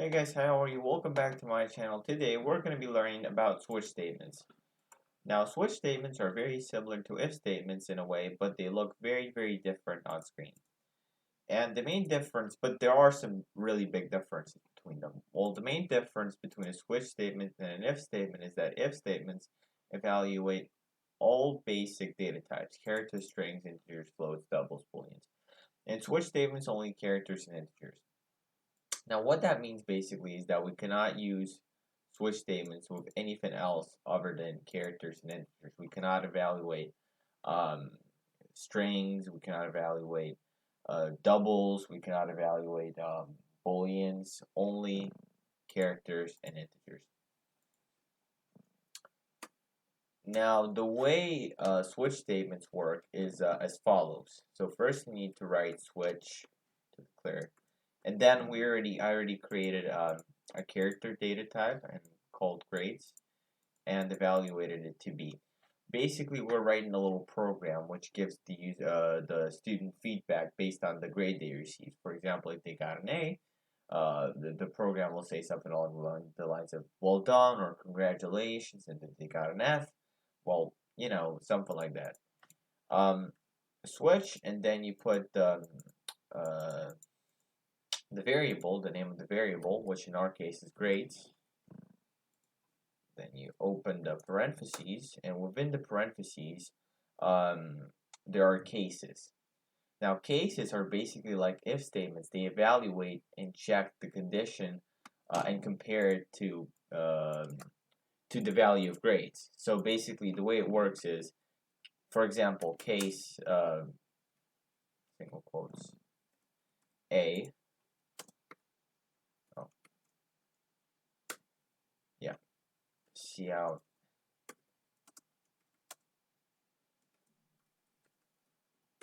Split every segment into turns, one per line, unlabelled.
Hey guys, how are you? Welcome back to my channel. Today we're going to be learning about switch statements. Now, switch statements are very similar to if statements in a way, but they look very different on screen. And the main difference, but there are some really big differences between them. Well, the main difference between a switch statement and an if statement is that if statements evaluate all basic data types, characters, strings, integers, floats, doubles, booleans. And switch statements only characters and integers. Now, what that means basically is that we cannot use switch statements with anything else other than characters and integers. We cannot evaluate um, strings. We cannot evaluate doubles. We cannot evaluate booleans. Only characters and integers. Now, the way switch statements work is as follows. So first, we need to write switch to declare. And then I already created a character data type and called grades and evaluated it to be. Basically, we're writing a little program which gives the student feedback based on the grade they received. For example, if they got an A, the program will say something along the lines of "well done" or "congratulations," and if they got an F, well, something like that. Um, Switch, and then you put uh, the variable, the name of the variable, which in our case is grades. Then you open the parentheses, and within the parentheses, there are cases. Now, cases are basically like if statements. They evaluate and check the condition and compare it to the value of grades. So basically, the way it works is, for example, case single quotes A. Oh, yeah. See out.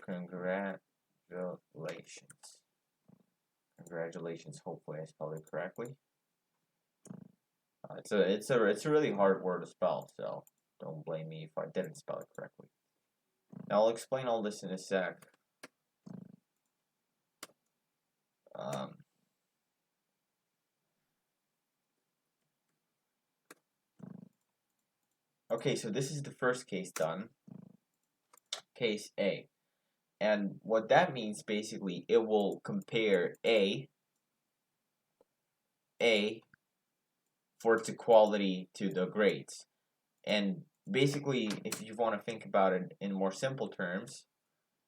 Congratulations. Congratulations. Hopefully, I spelled it correctly. It's a really hard word to spell, so don't blame me if I didn't spell it correctly. Now I'll explain all this in a sec. Um, okay, so this is the first case done. Case A. And what that means basically, it will compare A for its equality to the grades. And basically, if you want to think about it in more simple terms,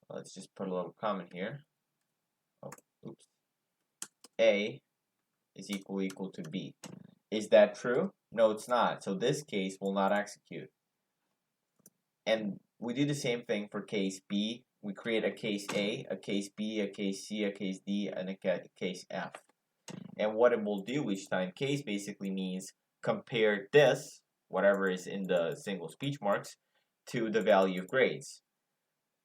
let's just put a little comment here. Oh, oops. A is equal to B. Is that true? No, it's not. So this case will not execute. And we do the same thing for case B. We create a case A, a case B, a case C, a case D, and a case F. And what it will do each time, case basically means compare this, whatever is in the single speech marks, to the value of grades.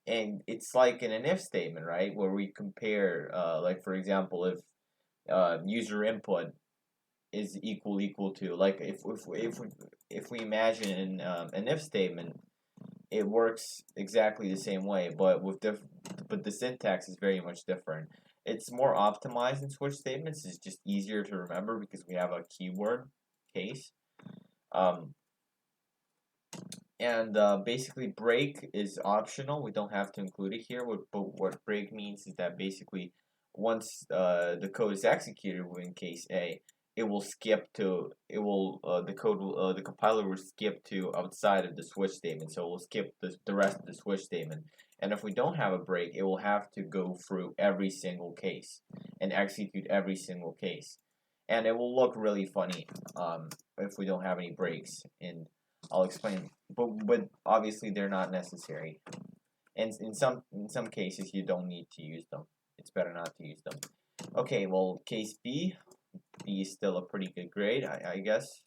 And it's like in an if statement, right? Where we compare, like for example, if user input is equal to, like if we imagine an if statement, it works exactly the same way, but but the syntax is very much different. It's more optimized in switch statements. It's just easier to remember because we have a keyword case. Um, and basically, break is optional. We don't have to include it here. But what break means is that basically, once the code is executed in case A, it will skip to the compiler will skip to outside of the switch statement. So it will skip the rest of the switch statement. And if we don't have a break, it will have to go through every single case and execute every single case. And it will look really funny if we don't have any breaks. And I'll explain, but obviously they're not necessary. And in some cases you don't need to use them. It's better not to use them. Okay, well, case B is still a pretty good grade, I guess.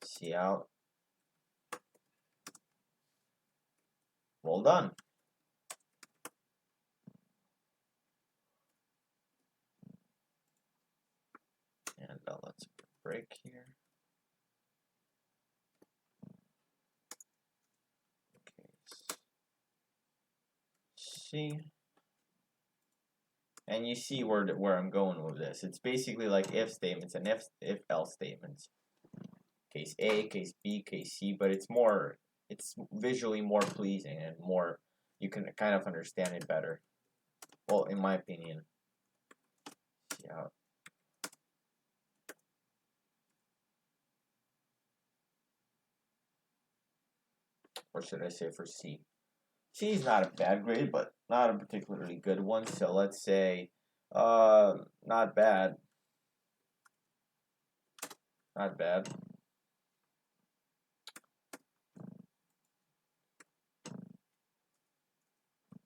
See out. Well done. And let's break here. Case see. And you see where I'm going with this. It's basically like if statements and if else statements. Case A, case B, case C, but it's visually more pleasing and more, you can kind of understand it better. Well, in my opinion. Yeah. Or should I say for C? C is not a bad grade, but not a particularly good one. So let's say, not bad. Not bad.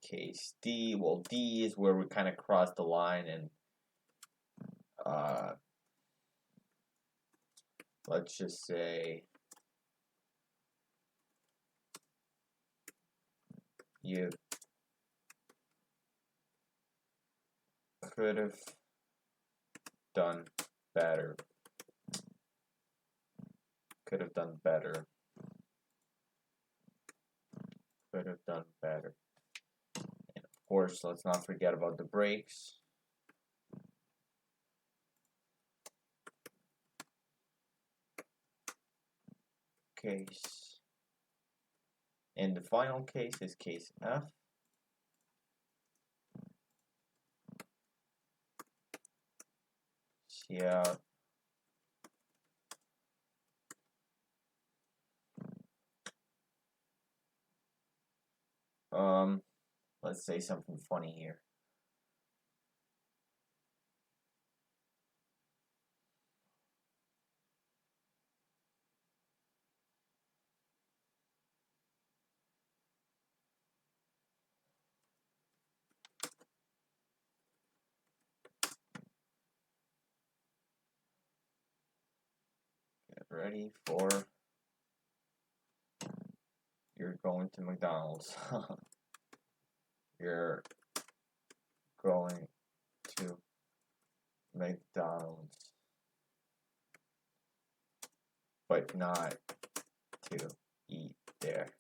Case D. Well, D is where we kind of cross the line, and let's just say you could have done better. Could have done better. Could have done better. And of course, let's not forget about the breaks. Case. And the final case is case F. Yeah. Let's say something funny here. Get ready for, you're going to McDonald's. You're going to McDonald's, but not to eat there.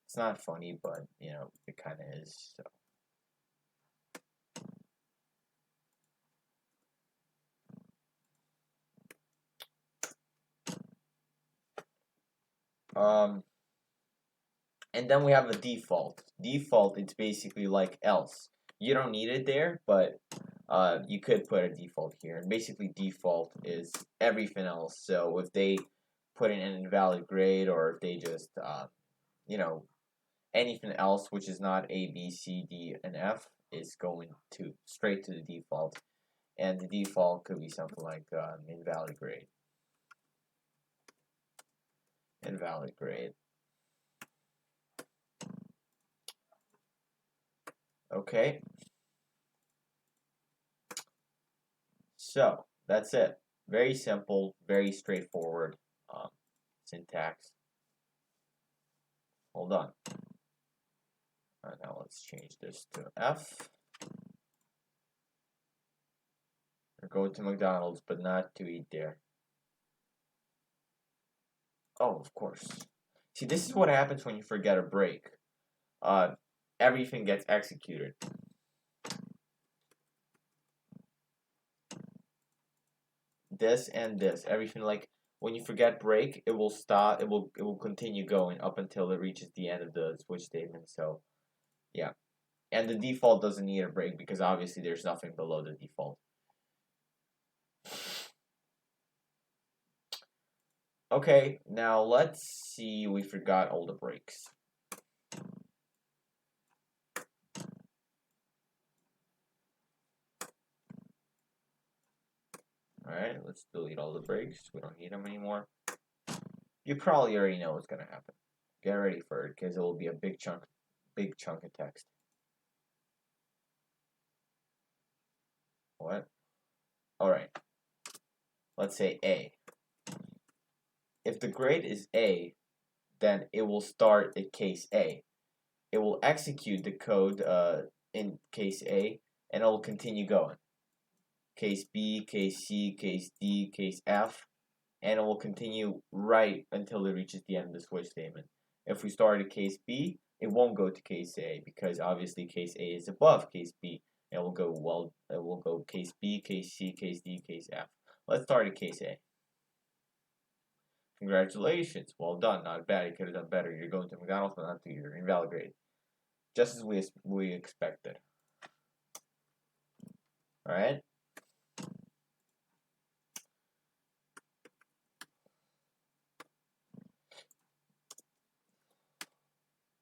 It's not funny, but you know, it kind of is. So. And then we have a default. Default, it's basically like else. You don't need it there, but you could put a default here. And basically default is everything else. So if they put in an invalid grade, or if they just, you know, anything else which is not A, B, C, D, and F is going to straight to the default. And the default could be something like invalid grade. Invalid grade. Okay. So that's it. Very simple, very straightforward syntax. Hold on. Now let's change this to F. Or go to McDonald's, but not to eat there. Oh, of course. See, this is what happens when you forget a break. Everything gets executed. This and this, everything, like when you forget break, it will stop. It will continue going up until it reaches the end of the switch statement. So, yeah, and the default doesn't need a break because obviously there's nothing below the default. Okay, now let's see. We forgot all the breaks. Alright, let's delete all the breaks. We don't need them anymore. You probably already know what's gonna happen. Get ready for it, because it will be a big chunk of text. What? Alright. Let's say A. If the grade is A, then it will start at case A. It will execute the code in case A, and it will continue going. Case B, case C, case D, case F, and it will continue right until it reaches the end of the switch statement. If we start at case B, it won't go to case A because obviously case A is above case B. It will go case B, case C, case D, case F. Let's start at case A. Congratulations, well done, not bad. You could have done better. You're going to McDonald's, but not to your invalid grade, just as we expected. All right.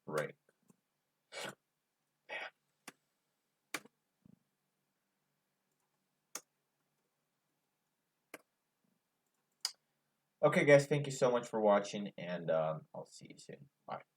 Right. Okay, guys, thank you so much for watching, and I'll see you soon. Bye.